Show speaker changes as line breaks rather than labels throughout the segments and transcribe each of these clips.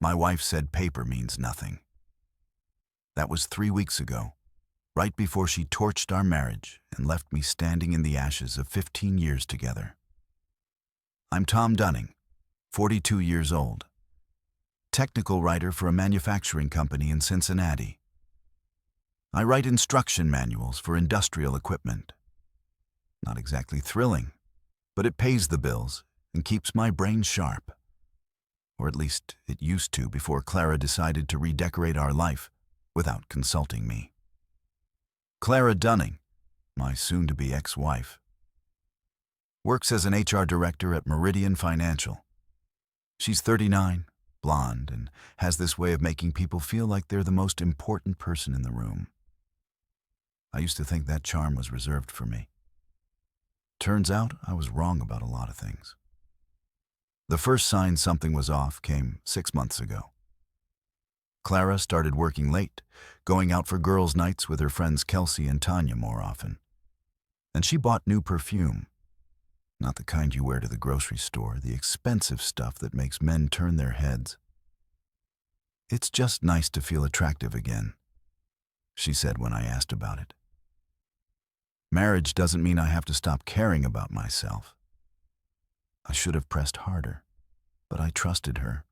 My wife said paper means nothing. That was 3 weeks ago, right before she torched our marriage and left me standing in the ashes of 15 years together. I'm Tom Dunning, 42 years old, technical writer for a manufacturing company in Cincinnati. I write instruction manuals for industrial equipment. Not exactly thrilling, but it pays the bills and keeps my brain sharp. Or at least it used to before Clara decided to redecorate our life without consulting me. Clara Dunning, my soon-to-be ex-wife, works as an HR director at Meridian Financial. She's 39, blonde, and has this way of making people feel like they're the most important person in the room. I used to think that charm was reserved for me. Turns out I was wrong about a lot of things. The first sign something was off came 6 months ago. Clara started working late, going out for girls' nights with her friends Kelsey and Tanya more often. And she bought new perfume. Not the kind you wear to the grocery store, the expensive stuff that makes men turn their heads. "It's just nice to feel attractive again," she said when I asked about it. Marriage doesn't mean I have to stop caring about myself. I should have pressed harder, but I trusted her.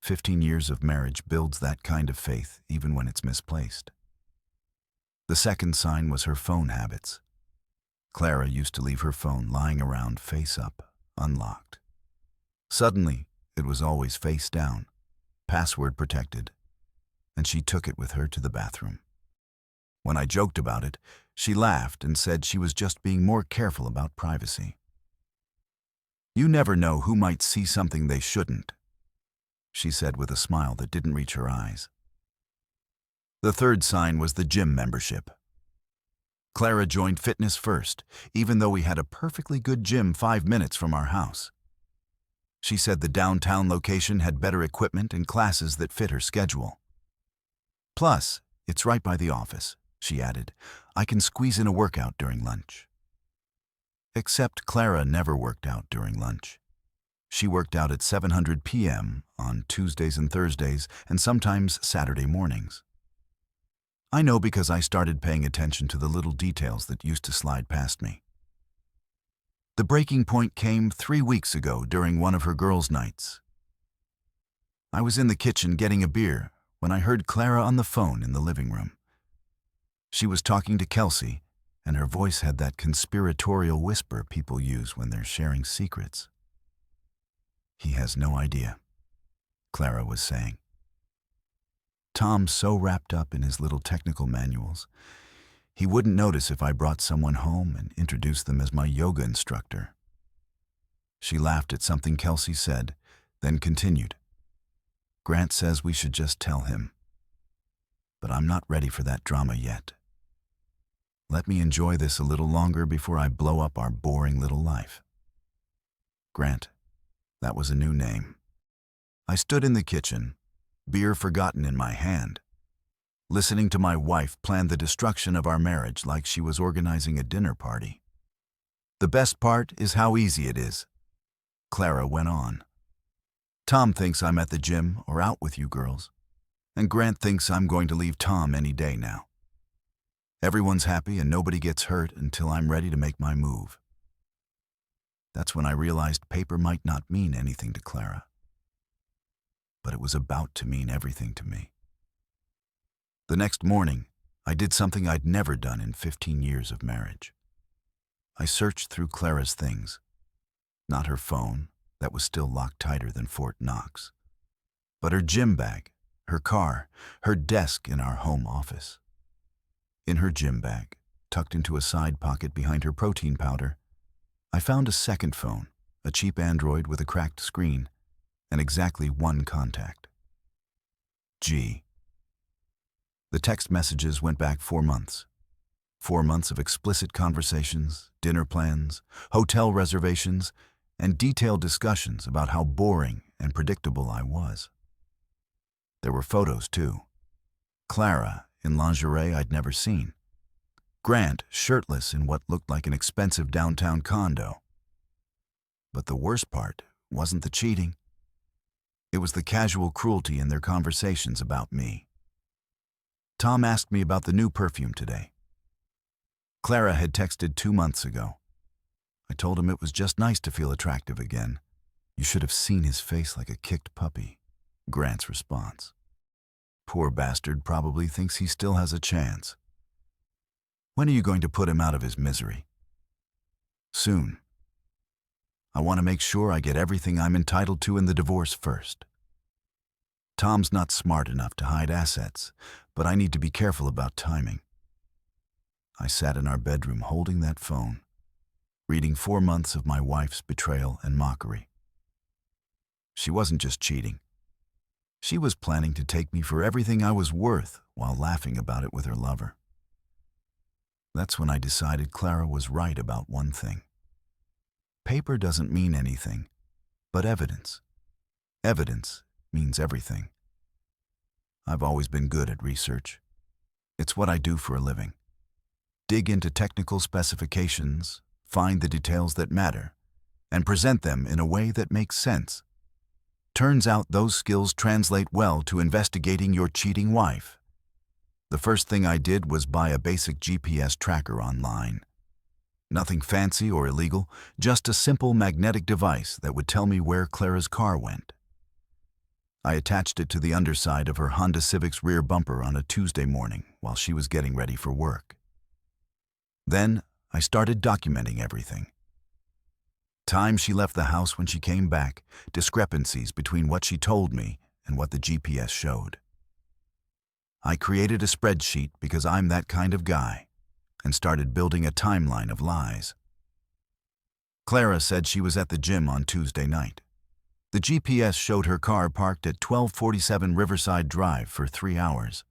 15 years of marriage builds that kind of faith, even when it's misplaced. The second sign was her phone habits. Clara used to leave her phone lying around face up, unlocked. Suddenly, it was always face down, password protected, and she took it with her to the bathroom. When I joked about it, she laughed and said she was just being more careful about privacy. "You never know who might see something they shouldn't," she said with a smile that didn't reach her eyes. The third sign was the gym membership. Clara joined Fitness First, even though we had a perfectly good gym 5 minutes from our house. She said the downtown location had better equipment and classes that fit her schedule. "Plus, it's right by the office," she added. "I can squeeze in a workout during lunch." Except Clara never worked out during lunch. She worked out at 7:00 p.m. on Tuesdays and Thursdays, and sometimes Saturday mornings. I know because I started paying attention to the little details that used to slide past me. The breaking point came 3 weeks ago during one of her girls' nights. I was in the kitchen getting a beer when I heard Clara on the phone in the living room. She was talking to Kelsey, and her voice had that conspiratorial whisper people use when they're sharing secrets. "He has no idea," Clara was saying. "Tom's so wrapped up in his little technical manuals, he wouldn't notice if I brought someone home and introduced them as my yoga instructor." She laughed at something Kelsey said, then continued. "Grant says we should just tell him. But I'm not ready for that drama yet. Let me enjoy this a little longer before I blow up our boring little life." Grant, that was a new name. I stood in the kitchen, beer forgotten in my hand, listening to my wife plan the destruction of our marriage like she was organizing a dinner party. "The best part is how easy it is," Clara went on. "Tom thinks I'm at the gym or out with you girls, and Grant thinks I'm going to leave Tom any day now. Everyone's happy and nobody gets hurt until I'm ready to make my move." That's when I realized paper might not mean anything to Clara. But it was about to mean everything to me. The next morning, I did something I'd never done in 15 years of marriage. I searched through Clara's things. Not her phone, that was still locked tighter than Fort Knox, but her gym bag, her car, her desk in our home office. In her gym bag, tucked into a side pocket behind her protein powder, I found a second phone, a cheap Android with a cracked screen, and exactly one contact. G. The text messages went back 4 months. 4 months of explicit conversations, dinner plans, hotel reservations, and detailed discussions about how boring and predictable I was. There were photos, too. Clara in lingerie I'd never seen. Grant shirtless in what looked like an expensive downtown condo. But the worst part wasn't the cheating. It was the casual cruelty in their conversations about me. Tom asked me about the new perfume today. Clara had texted 2 months ago. I told him it was just nice to feel attractive again. You should have seen his face like a kicked puppy. Grant's response. Poor bastard probably thinks he still has a chance. When are you going to put him out of his misery? Soon. I want to make sure I get everything I'm entitled to in the divorce first. Tom's not smart enough to hide assets, but I need to be careful about timing. I sat in our bedroom holding that phone, reading 4 months of my wife's betrayal and mockery. She wasn't just cheating. She was planning to take me for everything I was worth while laughing about it with her lover. That's when I decided Clara was right about one thing. Paper doesn't mean anything, but evidence. Evidence means everything. I've always been good at research. It's what I do for a living. Dig into technical specifications, find the details that matter, and present them in a way that makes sense. Turns out those skills translate well to investigating your cheating wife. The first thing I did was buy a basic GPS tracker online. Nothing fancy or illegal, just a simple magnetic device that would tell me where Clara's car went. I attached it to the underside of her Honda Civic's rear bumper on a Tuesday morning while she was getting ready for work. Then I started documenting everything. Time she left the house when she came back, discrepancies between what she told me and what the GPS showed. I created a spreadsheet because I'm that kind of guy, and started building a timeline of lies. Clara said she was at the gym on Tuesday night. The GPS showed her car parked at 1247 Riverside Drive for 3 hours.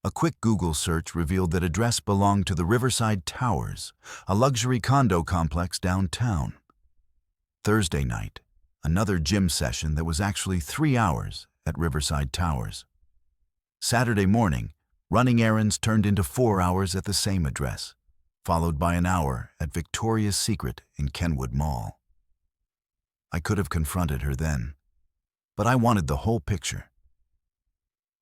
A quick Google search revealed that address belonged to the Riverside Towers, a luxury condo complex downtown. Thursday night, another gym session that was actually 3 hours at Riverside Towers. Saturday morning, running errands turned into 4 hours at the same address, followed by an hour at Victoria's Secret in Kenwood Mall. I could have confronted her then, but I wanted the whole picture.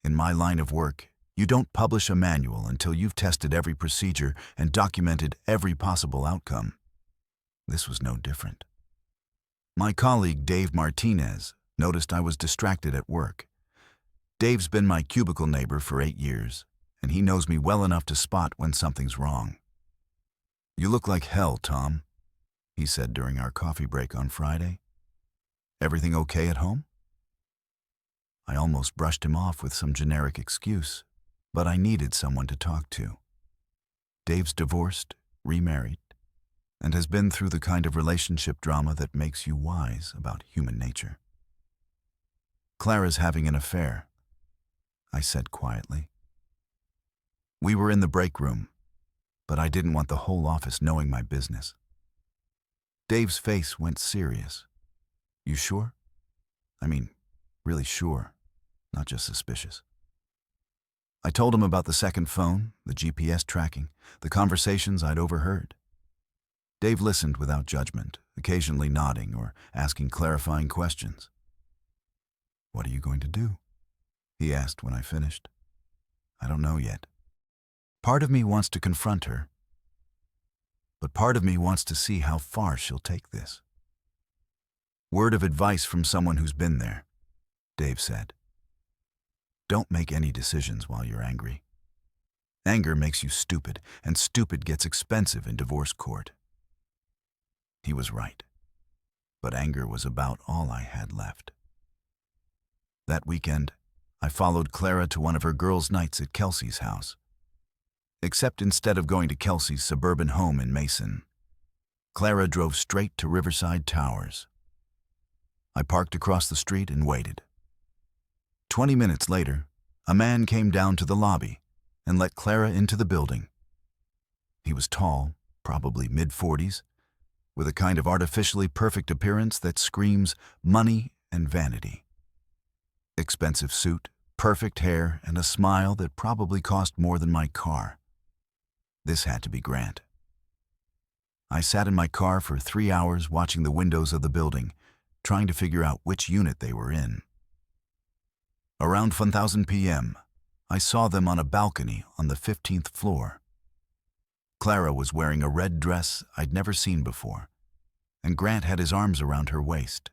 In my line of work, you don't publish a manual until you've tested every procedure and documented every possible outcome. This was no different. My colleague Dave Martinez noticed I was distracted at work. Dave's been my cubicle neighbor for 8 years, and he knows me well enough to spot when something's wrong. "You look like hell, Tom," he said during our coffee break on Friday. "Everything okay at home?" I almost brushed him off with some generic excuse, but I needed someone to talk to. Dave's divorced, remarried, and has been through the kind of relationship drama that makes you wise about human nature. "Clara's having an affair," I said quietly. We were in the break room, but I didn't want the whole office knowing my business. Dave's face went serious. "You sure? I mean, really sure, not just suspicious." I told him about the second phone, the GPS tracking, the conversations I'd overheard. Dave listened without judgment, occasionally nodding or asking clarifying questions. "What are you going to do?" he asked when I finished. "I don't know yet. Part of me wants to confront her, but part of me wants to see how far she'll take this." "Word of advice from someone who's been there," Dave said. "Don't make any decisions while you're angry. Anger makes you stupid, and stupid gets expensive in divorce court." He was right, but anger was about all I had left. That weekend, I followed Clara to one of her girls' nights at Kelsey's house. Except instead of going to Kelsey's suburban home in Mason, Clara drove straight to Riverside Towers. I parked across the street and waited. 20 minutes later, a man came down to the lobby and let Clara into the building. He was tall, probably mid-40s, with a kind of artificially perfect appearance that screams money and vanity. Expensive suit, perfect hair, and a smile that probably cost more than my car. This had to be Grant. I sat in my car for 3 hours watching the windows of the building, trying to figure out which unit they were in. Around 1000 p.m., I saw them on a balcony on the 15th floor. Clara was wearing a red dress I'd never seen before, and Grant had his arms around her waist.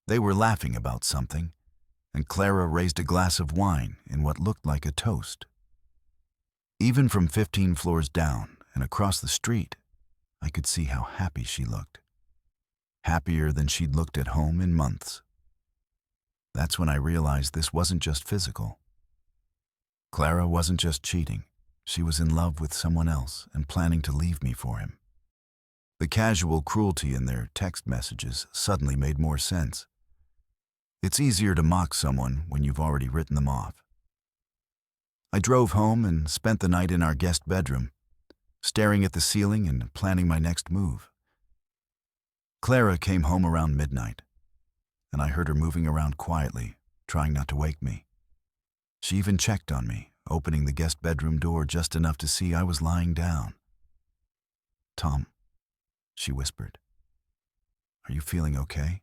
They were laughing about something, and Clara raised a glass of wine in what looked like a toast. Even from 15 floors down and across the street, I could see how happy she looked. Happier than she'd looked at home in months. That's when I realized this wasn't just physical. Clara wasn't just cheating. She was in love with someone else and planning to leave me for him. The casual cruelty in their text messages suddenly made more sense. It's easier to mock someone when you've already written them off. I drove home and spent the night in our guest bedroom, staring at the ceiling and planning my next move. Clara came home around midnight, and I heard her moving around quietly, trying not to wake me. She even checked on me, opening the guest bedroom door just enough to see I was lying down. "Tom," she whispered, "are you feeling okay?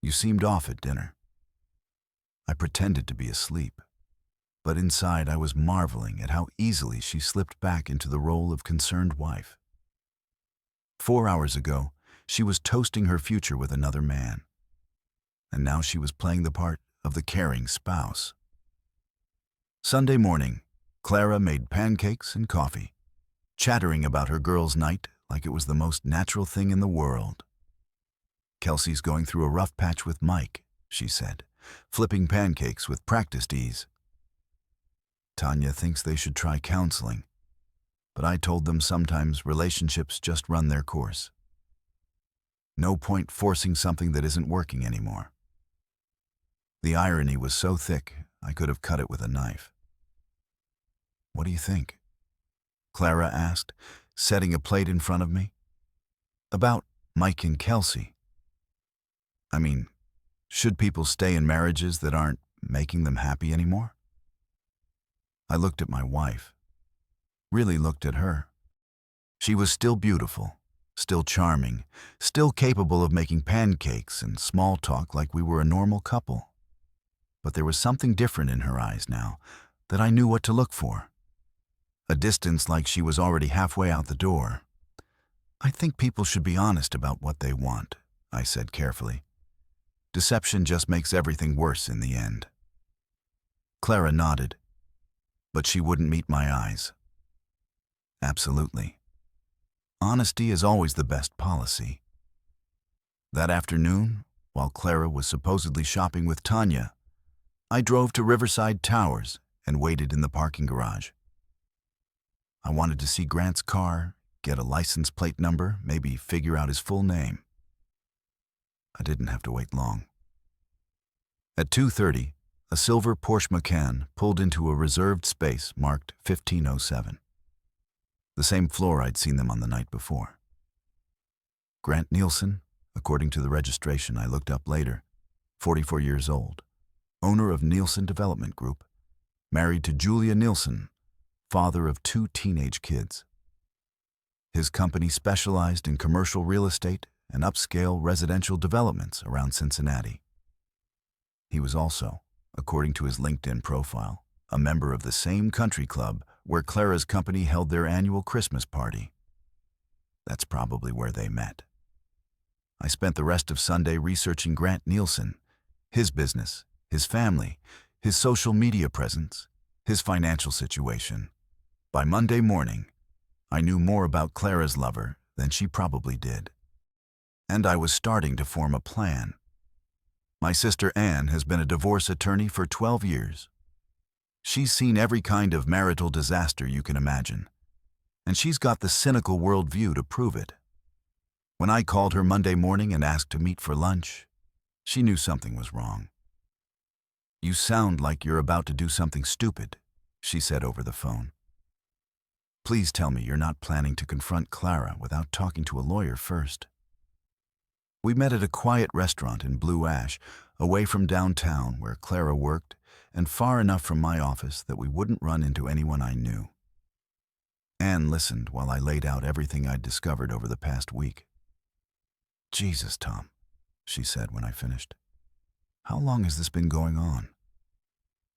You seemed off at dinner." I pretended to be asleep, but inside I was marveling at how easily she slipped back into the role of concerned wife. 4 hours ago, she was toasting her future with another man, and now she was playing the part of the caring spouse. Sunday morning, Clara made pancakes and coffee, chattering about her girls' night like it was the most natural thing in the world. "Kelsey's going through a rough patch with Mike," she said, flipping pancakes with practiced ease. "Tanya thinks they should try counseling, but I told them sometimes relationships just run their course. No point forcing something that isn't working anymore." The irony was so thick, I could have cut it with a knife. "What do you think?" Clara asked, setting a plate in front of me. "About Mike and Kelsey. I mean, should people stay in marriages that aren't making them happy anymore?" I looked at my wife, really looked at her. She was still beautiful, still charming, still capable of making pancakes and small talk like we were a normal couple. But there was something different in her eyes now that I knew what to look for. A distance like she was already halfway out the door. "I think people should be honest about what they want," I said carefully. "Deception just makes everything worse in the end." Clara nodded, but she wouldn't meet my eyes. "Absolutely. Honesty is always the best policy." That afternoon, while Clara was supposedly shopping with Tanya, I drove to Riverside Towers and waited in the parking garage. I wanted to see Grant's car, get a license plate number, maybe figure out his full name. I didn't have to wait long. At 2:30, a silver Porsche Macan pulled into a reserved space marked 1507. The same floor I'd seen them on the night before. Grant Nielsen, according to the registration I looked up later, 44 years old, owner of Nielsen Development Group, married to Julia Nielsen, father of 2 teenage kids. His company specialized in commercial real estate and upscale residential developments around Cincinnati. He was also, according to his LinkedIn profile, a member of the same country club where Clara's company held their annual Christmas party. That's probably where they met. I spent the rest of Sunday researching Grant Nielsen, his business, his family, his social media presence, his financial situation. By Monday morning, I knew more about Clara's lover than she probably did. And I was starting to form a plan. My sister Anne has been a divorce attorney for 12 years. She's seen every kind of marital disaster you can imagine, and she's got the cynical worldview to prove it. When I called her Monday morning and asked to meet for lunch, she knew something was wrong. "You sound like you're about to do something stupid," she said over the phone. "Please tell me you're not planning to confront Clara without talking to a lawyer first." We met at a quiet restaurant in Blue Ash, away from downtown where Clara worked, and far enough from my office that we wouldn't run into anyone I knew. Anne listened while I laid out everything I'd discovered over the past week. "Jesus, Tom," she said when I finished. How long has this been going on?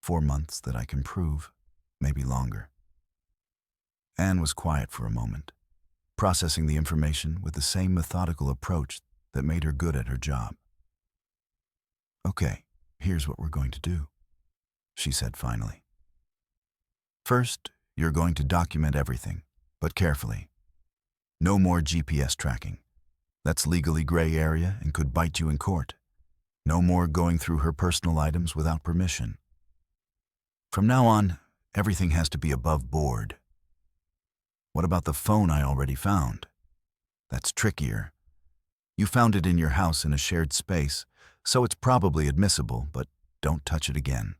4 months that I can prove, maybe longer. Anne was quiet for a moment, processing the information with the same methodical approach that made her good at her job. Okay, here's what we're going to do, she said finally. First, you're going to document everything, but carefully. No more GPS tracking. That's legally gray area and could bite you in court. No more going through her personal items without permission. From now on, everything has to be above board. What about the phone I already found? That's trickier. You found it in your house in a shared space, so it's probably admissible, but don't touch it again.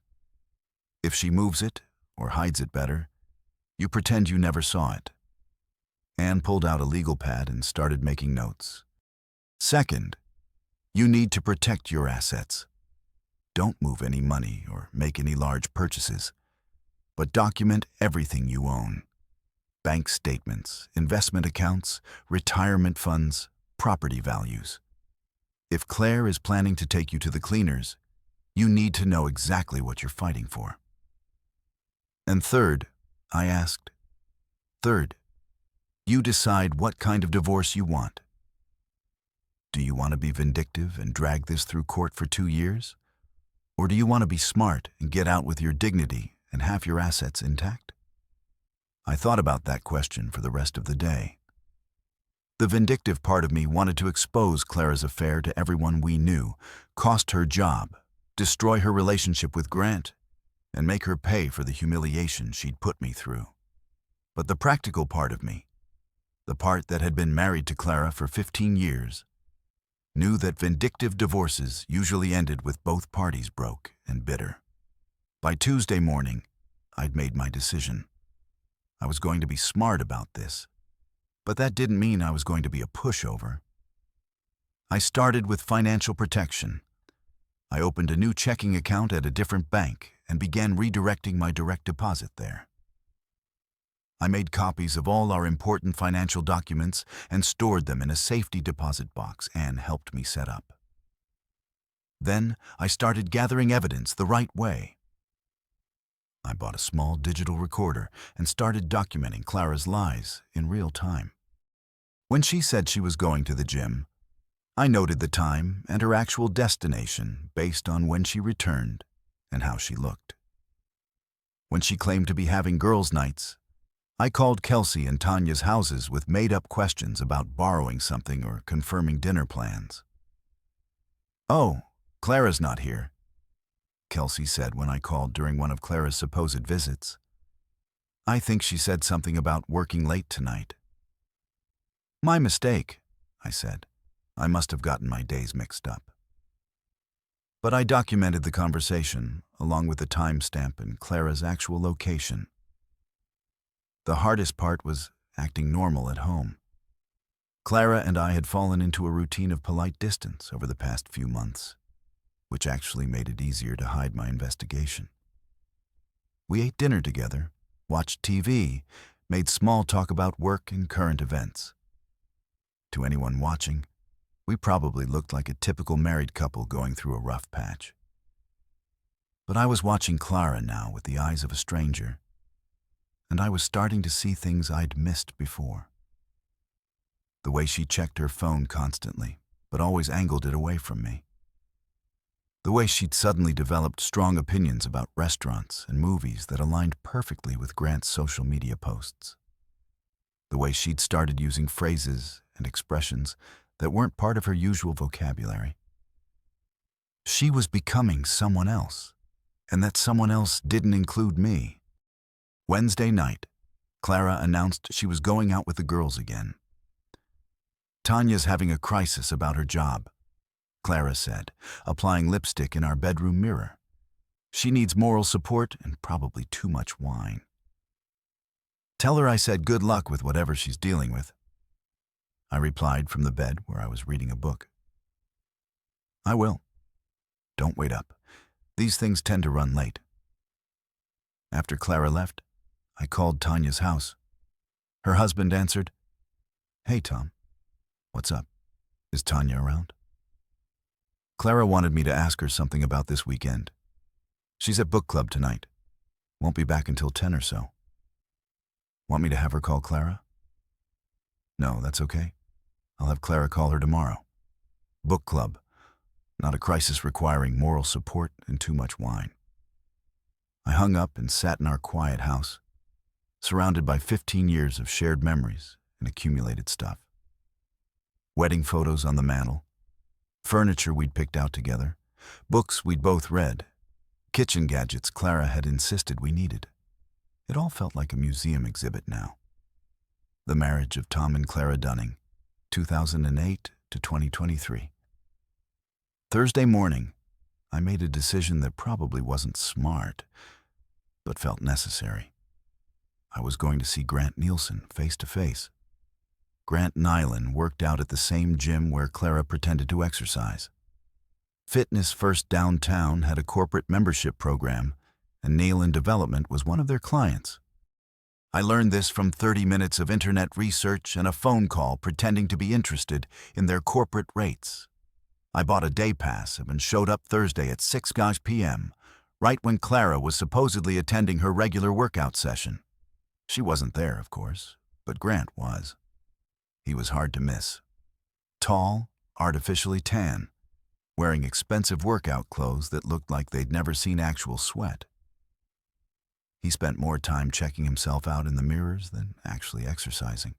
If she moves it, or hides it better, you pretend you never saw it. Anne pulled out a legal pad and started making notes. Second, you need to protect your assets. Don't move any money or make any large purchases, but document everything you own. Bank statements, investment accounts, retirement funds, property values. If Claire is planning to take you to the cleaners, you need to know exactly what you're fighting for. And third, I asked, you decide what kind of divorce you want. Do you want to be vindictive and drag this through court for 2 years? Or do you want to be smart and get out with your dignity and have your assets intact? I thought about that question for the rest of the day. The vindictive part of me wanted to expose Clara's affair to everyone we knew, cost her job, destroy her relationship with Grant, and make her pay for the humiliation she'd put me through. But the practical part of me, the part that had been married to Clara for 15 years, knew that vindictive divorces usually ended with both parties broke and bitter. By Tuesday morning, I'd made my decision. I was going to be smart about this, but that didn't mean I was going to be a pushover. I started with financial protection. I opened a new checking account at a different bank and began redirecting my direct deposit there. I made copies of all our important financial documents and stored them in a safety deposit box Anne helped me set up. Then I started gathering evidence the right way. I bought a small digital recorder and started documenting Clara's lies in real time. When she said she was going to the gym, I noted the time and her actual destination based on when she returned and how she looked. When she claimed to be having girls' nights, I called Kelsey and Tanya's houses with made-up questions about borrowing something or confirming dinner plans. "Oh, Clara's not here," Kelsey said when I called during one of Clara's supposed visits. "I think she said something about working late tonight." "My mistake," I said. "I must have gotten my days mixed up." But I documented the conversation, along with the timestamp and Clara's actual location. The hardest part was acting normal at home. Clara and I had fallen into a routine of polite distance over the past few months, which actually made it easier to hide my investigation. We ate dinner together, watched TV, made small talk about work and current events. To anyone watching, we probably looked like a typical married couple going through a rough patch. But I was watching Clara now with the eyes of a stranger, and I was starting to see things I'd missed before. The way she checked her phone constantly, but always angled it away from me. The way she'd suddenly developed strong opinions about restaurants and movies that aligned perfectly with Grant's social media posts. The way she'd started using phrases and expressions that weren't part of her usual vocabulary. She was becoming someone else, and that someone else didn't include me. Wednesday night, Clara announced she was going out with the girls again. "Tanya's having a crisis about her job," Clara said, applying lipstick in our bedroom mirror. "She needs moral support and probably too much wine." "Tell her I said good luck with whatever she's dealing with," I replied from the bed where I was reading a book. "I will. Don't wait up. These things tend to run late." After Clara left, I called Tanya's house. Her husband answered, "Hey, Tom. What's up? Is Tanya around?" Clara wanted me to ask her something about this weekend. She's at book club tonight. Won't be back until 10 or so. Want me to have her call Clara? No, that's okay. I'll have Clara call her tomorrow. Book club. Not a crisis requiring moral support and too much wine. I hung up and sat in our quiet house, surrounded by 15 years of shared memories and accumulated stuff. Wedding photos on the mantel, furniture we'd picked out together, books we'd both read, kitchen gadgets Clara had insisted we needed. It all felt like a museum exhibit now. The marriage of Tom and Clara Dunning, 2008 to 2023. Thursday morning, I made a decision that probably wasn't smart, but felt necessary. I was going to see Grant Nielsen face to face. Grant Nyland worked out at the same gym where Clara pretended to exercise. Fitness First Downtown had a corporate membership program, and Nayland Development was one of their clients. I learned this from 30 minutes of internet research and a phone call pretending to be interested in their corporate rates. I bought a day pass and showed up Thursday at 6 p.m., right when Clara was supposedly attending her regular workout session. She wasn't there, of course, but Grant was. He was hard to miss. Tall, artificially tan, wearing expensive workout clothes that looked like they'd never seen actual sweat. He spent more time checking himself out in the mirrors than actually exercising.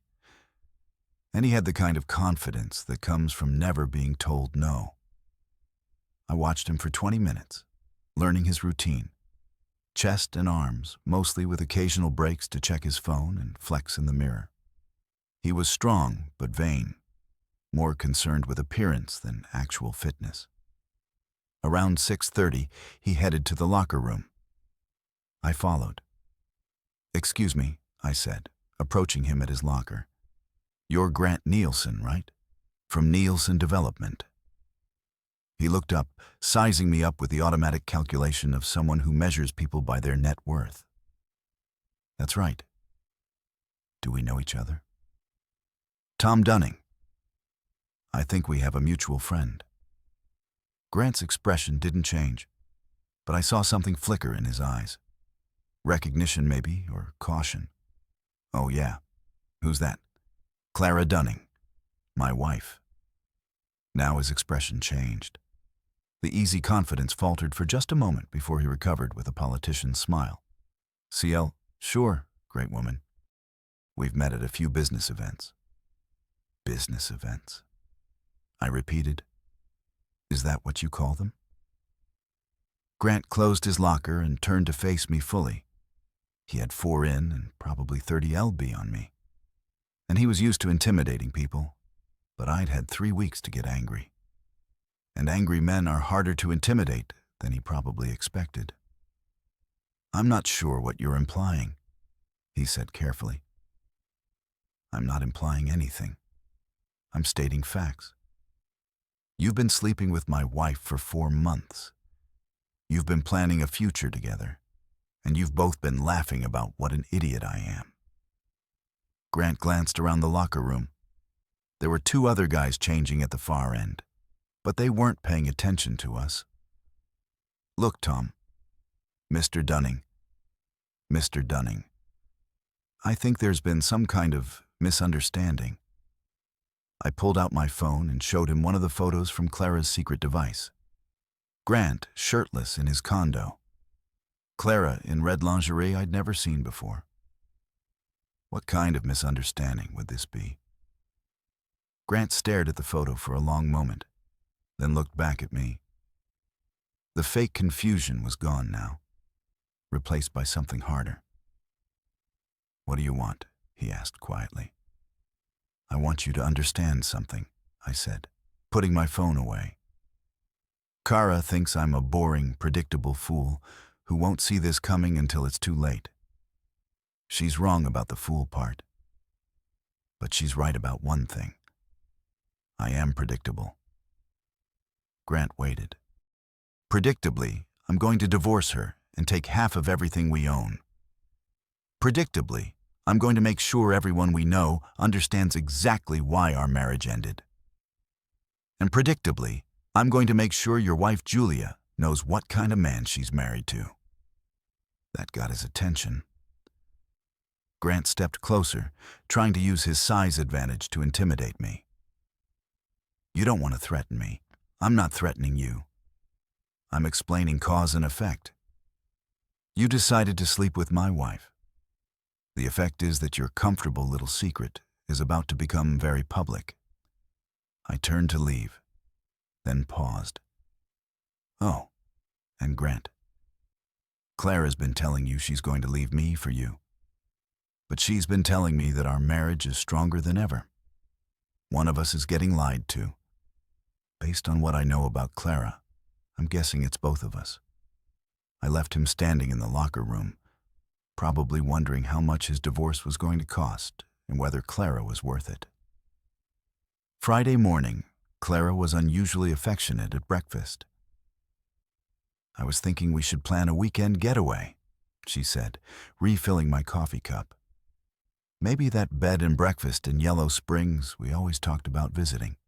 And he had the kind of confidence that comes from never being told no. I watched him for 20 minutes, learning his routine. Chest and arms, mostly with occasional breaks to check his phone and flex in the mirror. He was strong but vain, more concerned with appearance than actual fitness. Around 6:30, he headed to the locker room. I followed. "Excuse me," I said, approaching him at his locker. "You're Grant Nielsen, right? From Nielsen Development." He looked up, sizing me up with the automatic calculation of someone who measures people by their net worth. "That's right." "Do we know each other?" "Tom Dunning." "I think we have a mutual friend." Grant's expression didn't change, but I saw something flicker in his eyes. Recognition, maybe, or caution. "Oh, yeah. Who's that?" "Clara Dunning. My wife." Now his expression changed. The easy confidence faltered for just a moment before he recovered with a politician's smile. "CL, sure, great woman. We've met at a few business events." "Business events?" I repeated. "Is that what you call them?" Grant closed his locker and turned to face me fully. He had 4 in and probably 30 lb on me. And he was used to intimidating people, but I'd had 3 weeks to get angry. And angry men are harder to intimidate than he probably expected. "I'm not sure what you're implying," he said carefully. "I'm not implying anything. I'm stating facts. You've been sleeping with my wife for 4 months. You've been planning a future together, and you've both been laughing about what an idiot I am." Grant glanced around the locker room. There were 2 other guys changing at the far end, but they weren't paying attention to us. "Look, Tom. Mr. Dunning. Mr. Dunning. I think there's been some kind of misunderstanding." I pulled out my phone and showed him one of the photos from Clara's secret device. Grant, shirtless in his condo. Clara in red lingerie I'd never seen before. What kind of misunderstanding would this be? Grant stared at the photo for a long moment, then looked back at me. The fake confusion was gone now, replaced by something harder. "What do you want?" he asked quietly. "I want you to understand something," I said, putting my phone away. "Kara thinks I'm a boring, predictable fool who won't see this coming until it's too late. She's wrong about the fool part. But she's right about one thing. I am predictable." Grant waited. "Predictably, I'm going to divorce her and take half of everything we own. Predictably, I'm going to make sure everyone we know understands exactly why our marriage ended. And predictably, I'm going to make sure your wife Julia knows what kind of man she's married to." That got his attention. Grant stepped closer, trying to use his size advantage to intimidate me. "You don't want to threaten me. I'm not threatening you. I'm explaining cause and effect. You decided to sleep with my wife. The effect is that your comfortable little secret is about to become very public." I turned to leave, then paused. "Oh, and Grant, Clara's been telling you she's going to leave me for you. But she's been telling me that our marriage is stronger than ever. One of us is getting lied to. Based on what I know about Clara, I'm guessing it's both of us." I left him standing in the locker room, probably wondering how much his divorce was going to cost and whether Clara was worth it. Friday morning, Clara was unusually affectionate at breakfast. "I was thinking we should plan a weekend getaway," she said, refilling my coffee cup. "Maybe that bed and breakfast in Yellow Springs we always talked about visiting."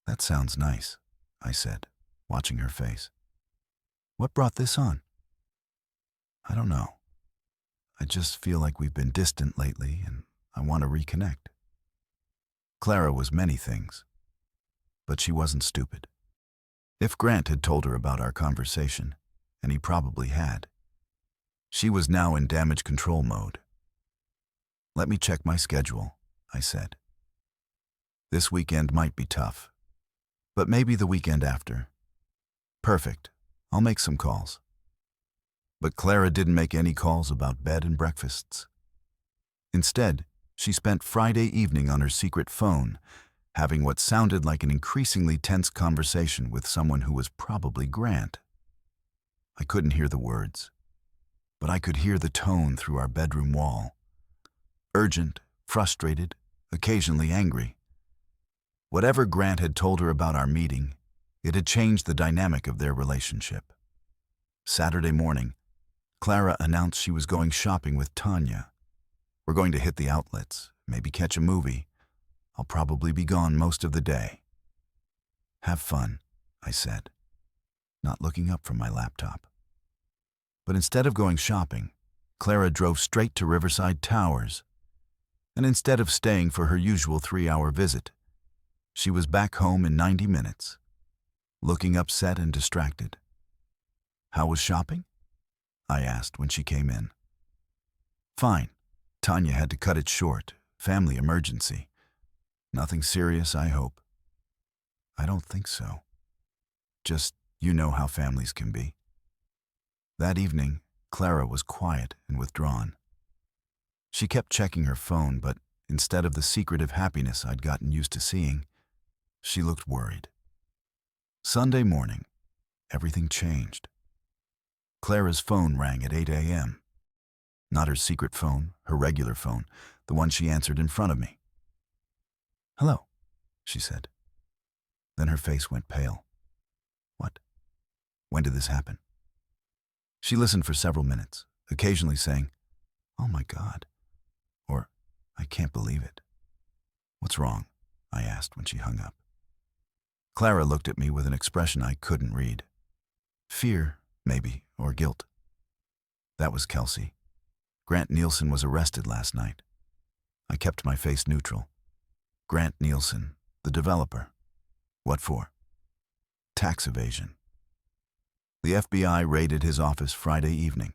"That sounds nice," I said, watching her face. "What brought this on?" "I don't know. I just feel like we've been distant lately and I want to reconnect." Clara was many things, but she wasn't stupid. If Grant had told her about our conversation, and he probably had, she was now in damage control mode. "Let me check my schedule," I said. "This weekend might be tough, but maybe the weekend after." "Perfect. I'll make some calls." But Clara didn't make any calls about bed and breakfasts. Instead, she spent Friday evening on her secret phone, having what sounded like an increasingly tense conversation with someone who was probably Grant. I couldn't hear the words, but I could hear the tone through our bedroom wall. Urgent, frustrated, occasionally angry. Whatever Grant had told her about our meeting, it had changed the dynamic of their relationship. Saturday morning, Clara announced she was going shopping with Tanya. "We're going to hit the outlets, maybe catch a movie. I'll probably be gone most of the day." "Have fun," I said, not looking up from my laptop. But instead of going shopping, Clara drove straight to Riverside Towers. And instead of staying for her usual 3-hour visit, she was back home in 90 minutes, looking upset and distracted. "How was shopping?" I asked when she came in. "Fine. Tanya had to cut it short. Family emergency. Nothing serious, I hope." "I don't think so. Just, you know how families can be." That evening, Clara was quiet and withdrawn. She kept checking her phone, but instead of the secretive happiness I'd gotten used to seeing, she looked worried. Sunday morning, everything changed. Clara's phone rang at 8 a.m. Not her secret phone, her regular phone, the one she answered in front of me. "Hello," she said. Then her face went pale. "What? When did this happen?" She listened for several minutes, occasionally saying, "Oh my God," or "I can't believe it." "What's wrong?" I asked when she hung up. Clara looked at me with an expression I couldn't read. Fear, maybe, or guilt. "That was Kelsey. Grant Nielsen was arrested last night." I kept my face neutral. "Grant Nielsen, the developer. What for?" "Tax evasion. The FBI raided his office Friday evening.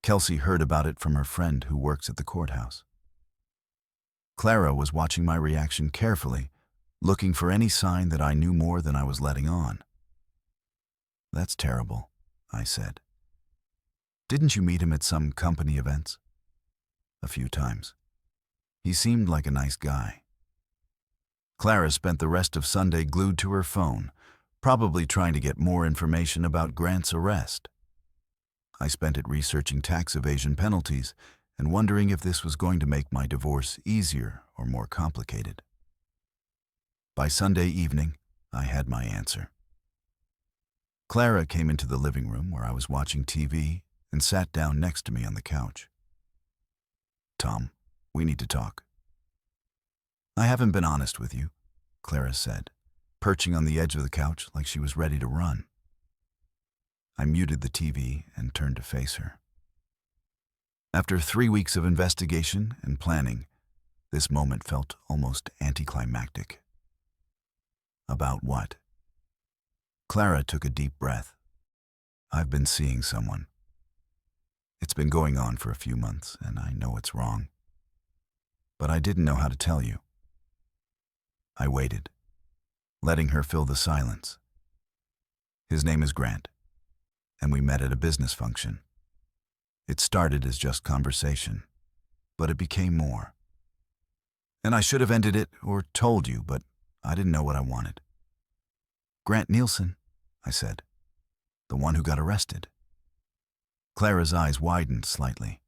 Kelsey heard about it from her friend who works at the courthouse." Clara was watching my reaction carefully, looking for any sign that I knew more than I was letting on. "That's terrible," I said. "Didn't you meet him at some company events?" "A few times. He seemed like a nice guy." Clara spent the rest of Sunday glued to her phone, probably trying to get more information about Grant's arrest. I spent it researching tax evasion penalties and wondering if this was going to make my divorce easier or more complicated. By Sunday evening, I had my answer. Clara came into the living room where I was watching TV and sat down next to me on the couch. "Tom, we need to talk." "I haven't been honest with you," Clara said. perching on the edge of the couch like she was ready to run. I muted the TV and turned to face her. After 3 weeks of investigation and planning, this moment felt almost anticlimactic. About what? Clara took a deep breath. I've been seeing someone. It's been going on for a few months, and I know it's wrong. But I didn't know how to tell you. I waited, letting her fill the silence. His name is Grant, and we met at a business function. It started as just conversation, but it became more. And I should have ended it or told you, but I didn't know what I wanted. Grant Nielsen, I said, the one who got arrested. Clara's eyes widened slightly.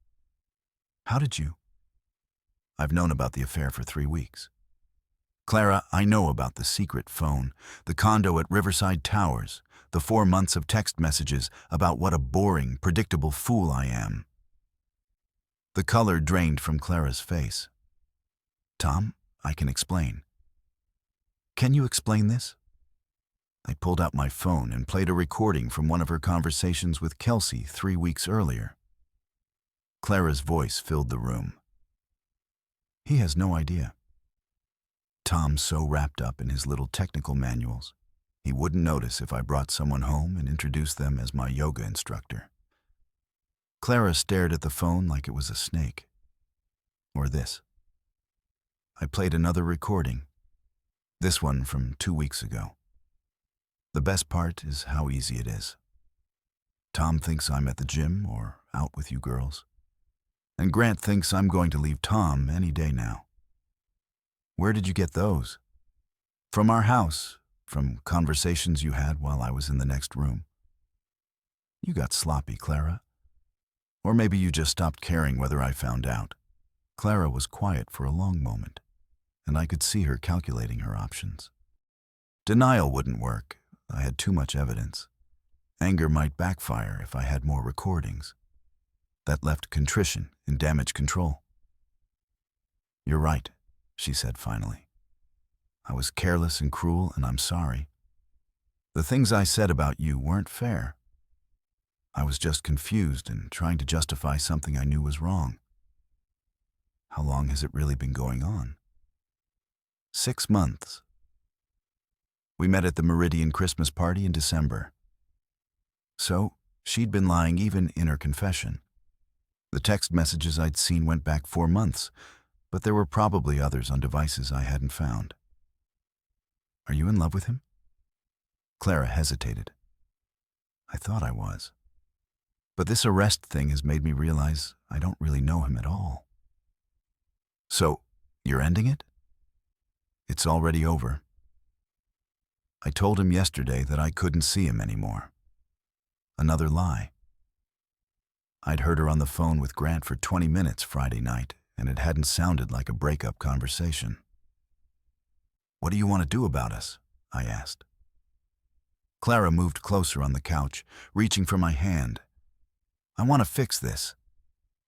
How did you? I've known about the affair for 3 weeks. Clara, I know about the secret phone, the condo at Riverside Towers, the 4 months of text messages about what a boring, predictable fool I am. The color drained from Clara's face. Tom, I can explain. Can you explain this? I pulled out my phone and played a recording from one of her conversations with Kelsey 3 weeks earlier. Clara's voice filled the room. He has no idea. Tom's so wrapped up in his little technical manuals, he wouldn't notice if I brought someone home and introduced them as my yoga instructor. Clara stared at the phone like it was a snake. Or this. I played another recording, this one from 2 weeks ago. The best part is how easy it is. Tom thinks I'm at the gym or out with you girls. And Grant thinks I'm going to leave Tom any day now. Where did you get those? From our house, from conversations you had while I was in the next room. You got sloppy, Clara. Or maybe you just stopped caring whether I found out. Clara was quiet for a long moment, and I could see her calculating her options. Denial wouldn't work. I had too much evidence. Anger might backfire if I had more recordings. That left contrition and damage control. You're right, she said finally. I was careless and cruel, and I'm sorry. The things I said about you weren't fair. I was just confused and trying to justify something I knew was wrong. How long has it really been going on? 6 months. We met at the Meridian Christmas party in December. So, she'd been lying even in her confession. The text messages I'd seen went back 4 months, but there were probably others on devices I hadn't found. Are you in love with him? Clara hesitated. I thought I was. But this arrest thing has made me realize I don't really know him at all. So, you're ending it? It's already over. I told him yesterday that I couldn't see him anymore. Another lie. I'd heard her on the phone with Grant for 20 minutes Friday night, and it hadn't sounded like a breakup conversation. What do you want to do about us? I asked. Clara moved closer on the couch, reaching for my hand. I want to fix this.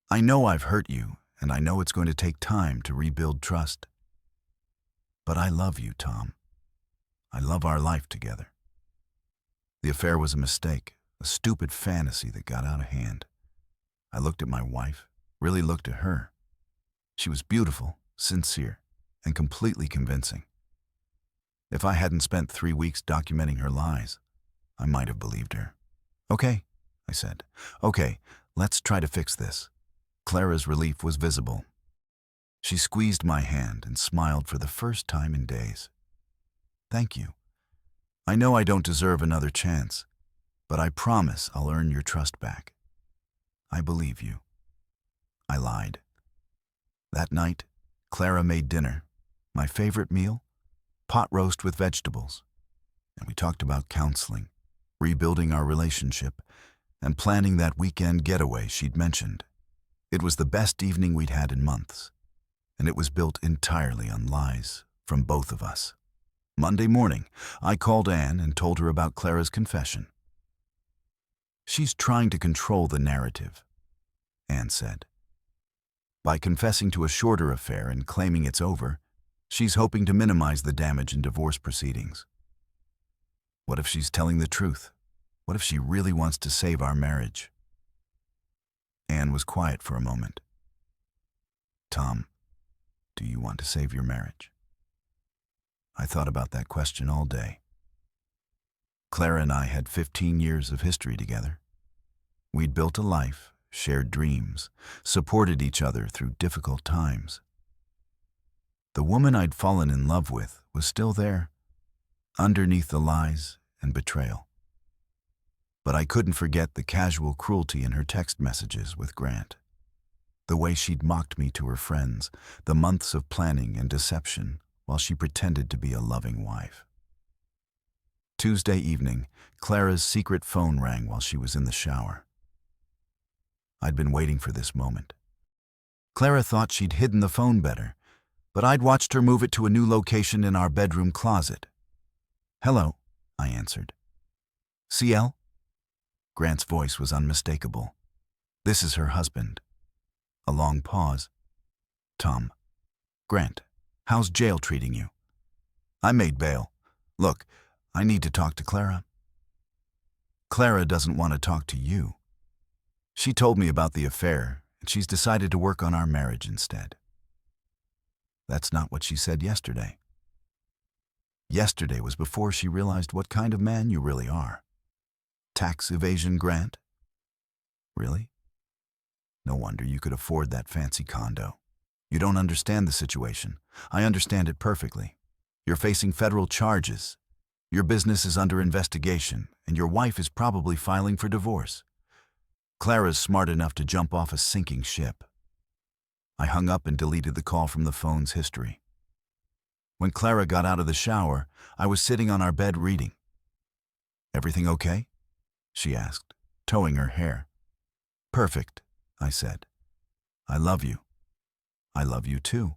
I know I've hurt you, and I know it's going to take time to rebuild trust. But I love you, Tom. I love our life together. The affair was a mistake, a stupid fantasy that got out of hand. I looked at my wife, really looked at her. She was beautiful, sincere, and completely convincing. If I hadn't spent 3 weeks documenting her lies, I might have believed her. Okay, I said. Okay, let's try to fix this. Clara's relief was visible. She squeezed my hand and smiled for the first time in days. Thank you. I know I don't deserve another chance, but I promise I'll earn your trust back. I believe you. I lied. That night, Clara made dinner, my favorite meal, pot roast with vegetables, and we talked about counseling, rebuilding our relationship, and planning that weekend getaway she'd mentioned. It was the best evening we'd had in months, and it was built entirely on lies from both of us. Monday morning, I called Anne and told her about Clara's confession. She's trying to control the narrative, Anne said. By confessing to a shorter affair and claiming it's over, she's hoping to minimize the damage in divorce proceedings. What if she's telling the truth? What if she really wants to save our marriage? Anne was quiet for a moment. Tom, do you want to save your marriage? I thought about that question all day. Clara and I had 15 years of history together. We'd built a life, shared dreams, supported each other through difficult times. The woman I'd fallen in love with was still there, underneath the lies and betrayal. But I couldn't forget the casual cruelty in her text messages with Grant. The way she'd mocked me to her friends, the months of planning and deception while she pretended to be a loving wife. Tuesday evening, Clara's secret phone rang while she was in the shower. I'd been waiting for this moment. Clara thought she'd hidden the phone better, but I'd watched her move it to a new location in our bedroom closet. "Hello," I answered. "CL?" Grant's voice was unmistakable. "This is her husband." A long pause. "Tom." "Grant, how's jail treating you?" "I made bail. Look, I need to talk to Clara." "Clara doesn't want to talk to you. She told me about the affair, and she's decided to work on our marriage instead." That's not what she said yesterday. Yesterday was before she realized what kind of man you really are. Tax evasion, Grant? Really? No wonder you could afford that fancy condo. You don't understand the situation. I understand it perfectly. You're facing federal charges. Your business is under investigation, and your wife is probably filing for divorce. Clara's smart enough to jump off a sinking ship. I hung up and deleted the call from the phone's history. When Clara got out of the shower, I was sitting on our bed reading. "Everything okay?" she asked, towing her hair. "Perfect," I said. "I love you. I love you too."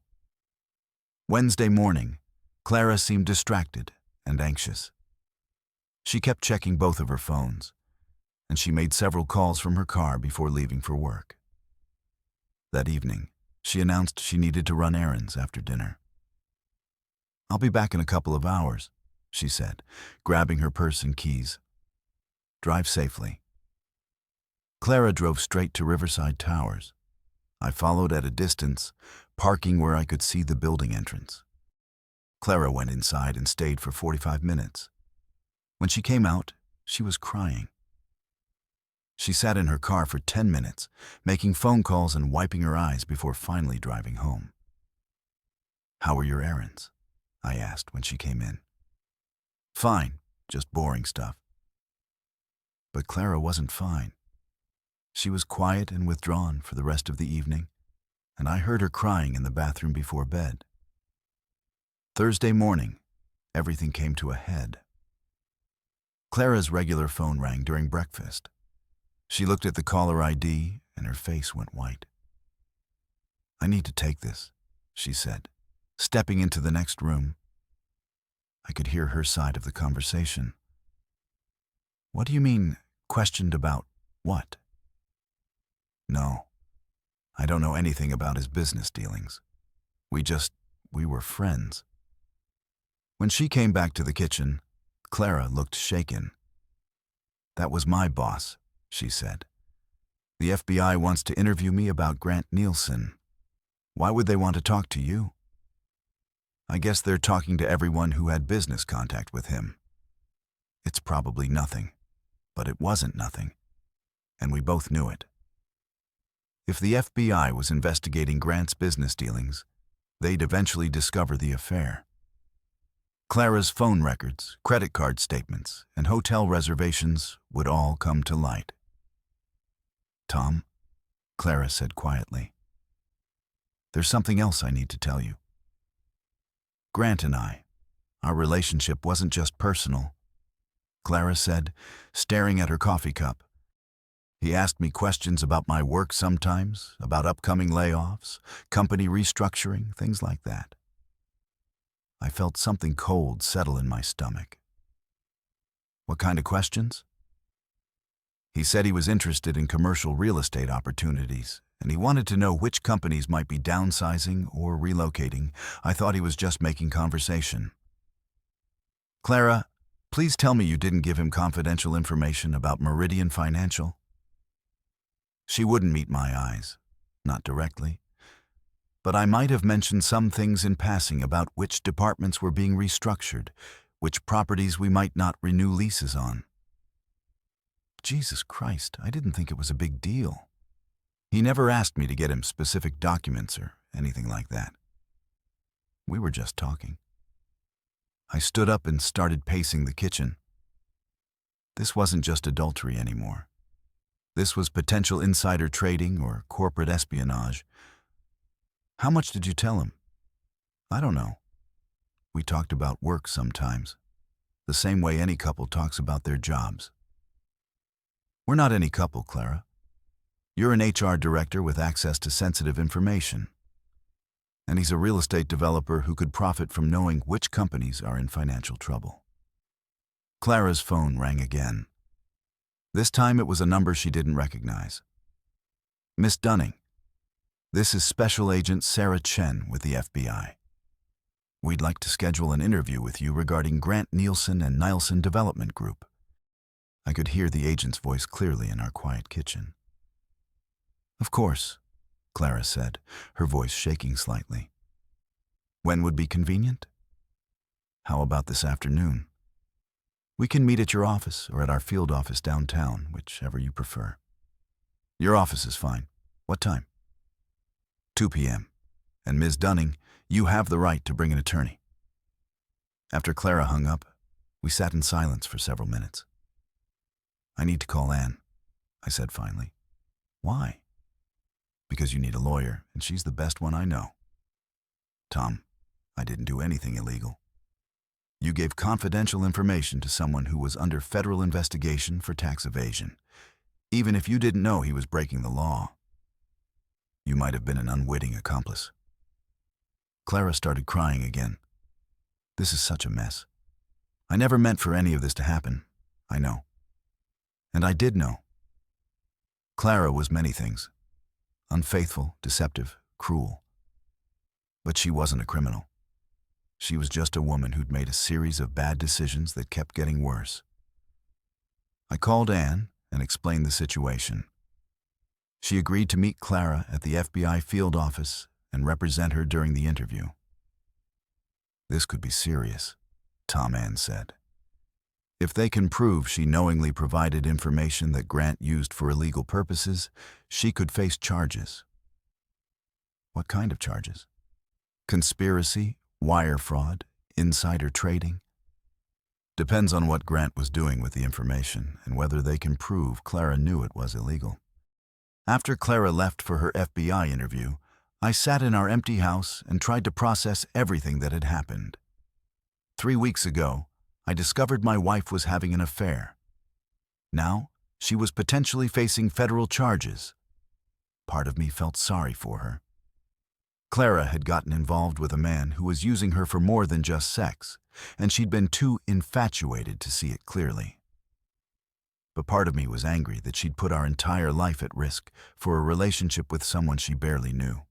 Wednesday morning, Clara seemed distracted and anxious. She kept checking both of her phones, and she made several calls from her car before leaving for work. That evening, she announced she needed to run errands after dinner. "I'll be back in a couple of hours," she said, grabbing her purse and keys. "Drive safely." Clara drove straight to Riverside Towers. I followed at a distance, parking where I could see the building entrance. Clara went inside and stayed for 45 minutes. When she came out, she was crying. She sat in her car for 10 minutes, making phone calls and wiping her eyes before finally driving home. "How were your errands?" I asked when she came in. "Fine, just boring stuff." But Clara wasn't fine. She was quiet and withdrawn for the rest of the evening, and I heard her crying in the bathroom before bed. Thursday morning, everything came to a head. Clara's regular phone rang during breakfast. She looked at the caller ID, and her face went white. "I need to take this," she said, stepping into the next room. I could hear her side of the conversation. "What do you mean, questioned about what?" "No, I don't know anything about his business dealings. We were friends." When she came back to the kitchen, Clara looked shaken. "That was my boss," she said. "The FBI wants to interview me about Grant Nielsen. Why would they want to talk to you?" "I guess they're talking to everyone who had business contact with him. It's probably nothing, but it wasn't nothing, and we both knew it. If the FBI was investigating Grant's business dealings, they'd eventually discover the affair. Clara's phone records, credit card statements, and hotel reservations would all come to light. "Tom," Clara said quietly, "there's something else I need to tell you. Grant and I, our relationship wasn't just personal," Clara said, staring at her coffee cup. "He asked me questions about my work sometimes, about upcoming layoffs, company restructuring, things like that. I felt something cold settle in my stomach." "What kind of questions?" "He said he was interested in commercial real estate opportunities, and he wanted to know which companies might be downsizing or relocating. I thought he was just making conversation." "Clara, Please tell me you didn't give him confidential information about Meridian Financial. She wouldn't meet my eyes, not directly, but I might have mentioned some things in passing about which departments were being restructured, which properties we might not renew leases on. Jesus Christ, I didn't think it was a big deal. He never asked me to get him specific documents or anything like that. We were just talking. I stood up and started pacing the kitchen. This wasn't just adultery anymore. This was potential insider trading or corporate espionage. How much did you tell him? I don't know. We talked about work sometimes, the same way any couple talks about their jobs. We're not any couple, Clara. You're an HR director with access to sensitive information. And he's a real estate developer who could profit from knowing which companies are in financial trouble. Clara's phone rang again. This time it was a number she didn't recognize. Miss Dunning, this is Special Agent Sarah Chen with the FBI. We'd like to schedule an interview with you regarding Grant Nielsen and Nielsen Development Group. I could hear the agent's voice clearly in our quiet kitchen. Of course, Clara said, her voice shaking slightly. When would be convenient? How about this afternoon? We can meet at your office or at our field office downtown, whichever you prefer. Your office is fine. What time? 2 p.m. And Ms. Dunning, you have the right to bring an attorney. After Clara hung up, we sat in silence for several minutes. I need to call Anne, I said finally. Why? Because you need a lawyer, and she's the best one I know. Tom, I didn't do anything illegal. You gave confidential information to someone who was under federal investigation for tax evasion, even if you didn't know he was breaking the law. You might have been an unwitting accomplice. Clara started crying again. This is such a mess. I never meant for any of this to happen, I know. And I did know. Clara was many things. Unfaithful, deceptive, cruel. But she wasn't a criminal. She was just a woman who'd made a series of bad decisions that kept getting worse. I called Anne and explained the situation. She agreed to meet Clara at the FBI field office and represent her during the interview. This could be serious, Tom Ann said. If they can prove she knowingly provided information that Grant used for illegal purposes, she could face charges. What kind of charges? Conspiracy, wire fraud, insider trading? Depends on what Grant was doing with the information and whether they can prove Clara knew it was illegal. After Clara left for her FBI interview, I sat in our empty house and tried to process everything that had happened. 3 weeks ago, I discovered my wife was having an affair. Now, she was potentially facing federal charges. Part of me felt sorry for her. Clara had gotten involved with a man who was using her for more than just sex, and she'd been too infatuated to see it clearly. But part of me was angry that she'd put our entire life at risk for a relationship with someone she barely knew.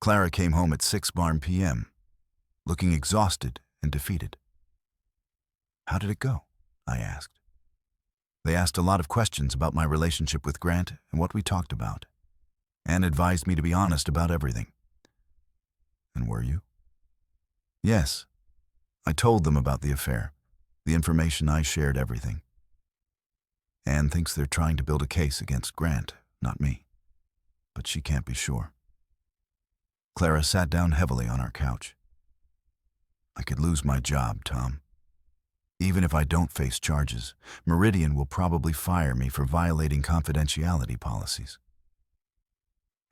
Clara came home at 6 p.m., looking exhausted and defeated. How did it go? I asked. They asked a lot of questions about my relationship with Grant and what we talked about. Anne advised me to be honest about everything. And were you? Yes. I told them about the affair. The information I shared, everything. Anne thinks they're trying to build a case against Grant, not me. But she can't be sure. Clara sat down heavily on our couch. I could lose my job, Tom. Even if I don't face charges, Meridian will probably fire me for violating confidentiality policies.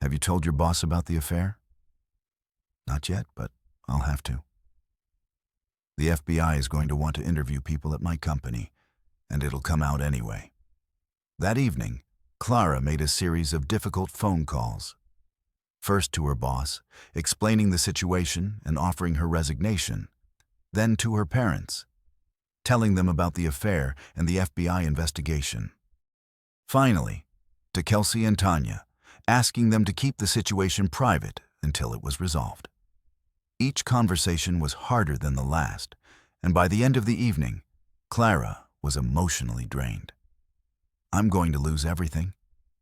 Have you told your boss about the affair? Not yet, but I'll have to. The FBI is going to want to interview people at my company, and it'll come out anyway. That evening, Clara made a series of difficult phone calls. First to her boss, explaining the situation and offering her resignation. Then to her parents, telling them about the affair and the FBI investigation. Finally, to Kelsey and Tanya, asking them to keep the situation private until it was resolved. Each conversation was harder than the last, and by the end of the evening, Clara was emotionally drained. "I'm going to lose everything,"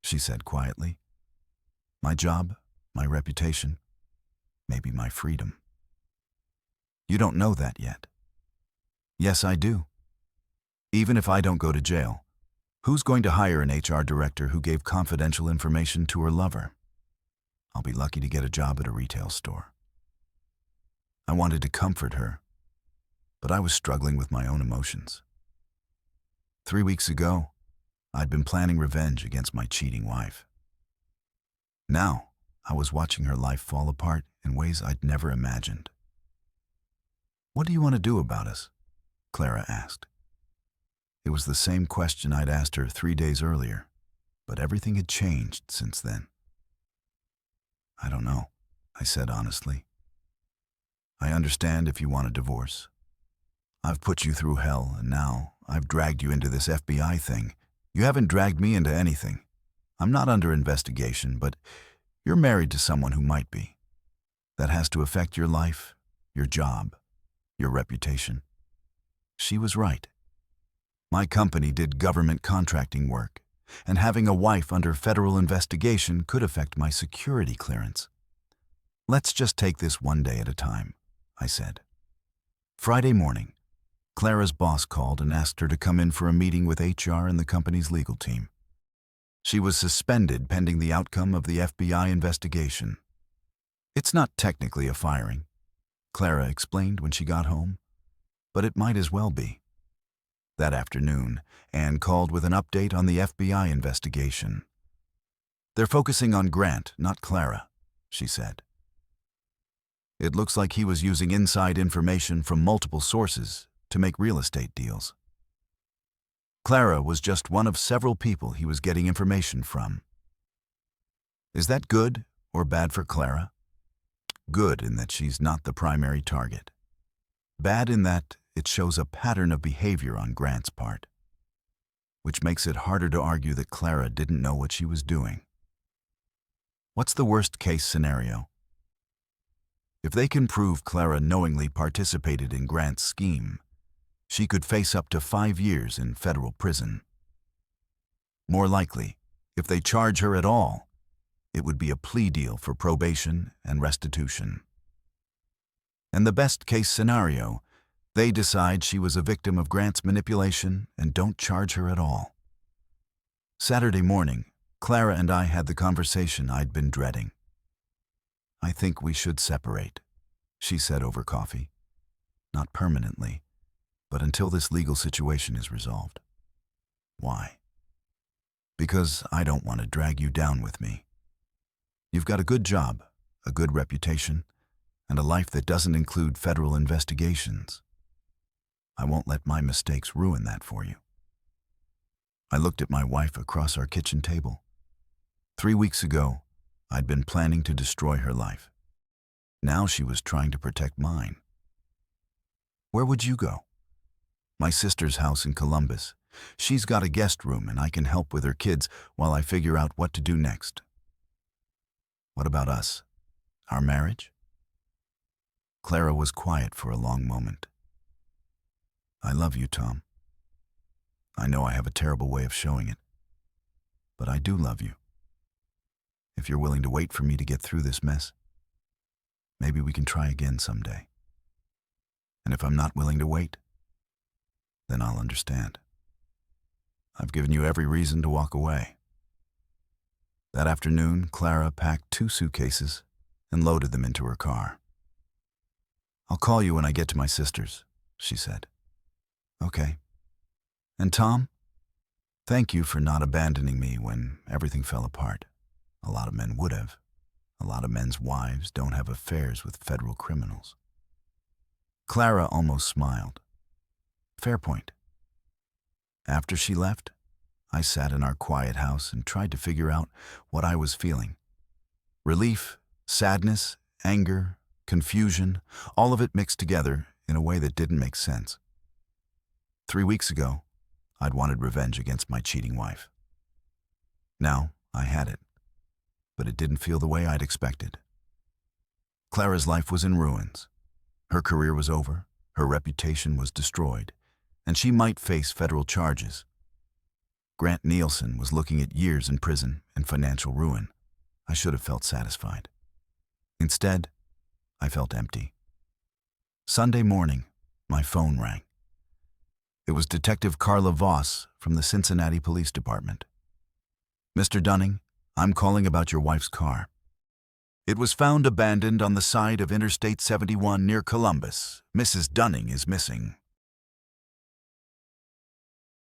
she said quietly. "My job, my reputation, maybe my freedom." "You don't know that yet." "Yes, I do. Even if I don't go to jail, who's going to hire an HR director who gave confidential information to her lover? I'll be lucky to get a job at a retail store." I wanted to comfort her, but I was struggling with my own emotions. 3 weeks ago, I'd been planning revenge against my cheating wife. Now, I was watching her life fall apart in ways I'd never imagined. "What do you want to do about us?" Clara asked. It was the same question I'd asked her 3 days earlier, but everything had changed since then. "I don't know," I said honestly. "I understand if you want a divorce. I've put you through hell, and now I've dragged you into this FBI thing. You haven't dragged me into anything. I'm not under investigation, but you're married to someone who might be. That has to affect your life, your job, your reputation." She was right. My company did government contracting work, and having a wife under federal investigation could affect my security clearance. "Let's just take this one day at a time," I said. Friday morning, Clara's boss called and asked her to come in for a meeting with HR and the company's legal team. She was suspended pending the outcome of the FBI investigation. "It's not technically a firing," Clara explained when she got home, "but it might as well be." That afternoon, Anne called with an update on the FBI investigation. "They're focusing on Grant, not Clara," she said. "It looks like he was using inside information from multiple sources to make real estate deals. Clara was just one of several people he was getting information from." Is that good or bad for Clara? Good in that she's not the primary target. Bad in that it shows a pattern of behavior on Grant's part, which makes it harder to argue that Clara didn't know what she was doing. What's the worst-case scenario? If they can prove Clara knowingly participated in Grant's scheme, she could face up to 5 years in federal prison. More likely, if they charge her at all, it would be a plea deal for probation and restitution. And the best-case scenario, they decide she was a victim of Grant's manipulation and don't charge her at all. Saturday morning, Clara and I had the conversation I'd been dreading. "I think we should separate," she said over coffee. "Not permanently, but until this legal situation is resolved." "Why?" "Because I don't want to drag you down with me. You've got a good job, a good reputation, and a life that doesn't include federal investigations. I won't let my mistakes ruin that for you." I looked at my wife across our kitchen table. 3 weeks ago, I'd been planning to destroy her life. Now she was trying to protect mine. "Where would you go?" "My sister's house in Columbus. She's got a guest room and I can help with her kids while I figure out what to do next." "What about us? Our marriage?" Clara was quiet for a long moment. "I love you, Tom. I know I have a terrible way of showing it, but I do love you. If you're willing to wait for me to get through this mess, maybe we can try again someday. And if I'm not willing to wait, then I'll understand. I've given you every reason to walk away." That afternoon, Clara packed 2 suitcases and loaded them into her car. "I'll call you when I get to my sister's," she said. "Okay. And Tom, thank you for not abandoning me when everything fell apart. A lot of men would have. A lot of men's wives don't have affairs with federal criminals." Clara almost smiled. Fair point. After she left, I sat in our quiet house and tried to figure out what I was feeling. Relief, sadness, anger, confusion, all of it mixed together in a way that didn't make sense. 3 weeks ago, I'd wanted revenge against my cheating wife. Now, I had it, but it didn't feel the way I'd expected. Clara's life was in ruins. Her career was over, Her reputation was destroyed, and she might face federal charges. Grant Nielsen was looking at years in prison and financial ruin. I should have felt satisfied. Instead, I felt empty. Sunday morning, my phone rang. It was Detective Carla Voss from the Cincinnati Police Department. "Mr. Dunning, I'm calling about your wife's car. It was found abandoned on the side of Interstate 71 near Columbus. Mrs. Dunning is missing."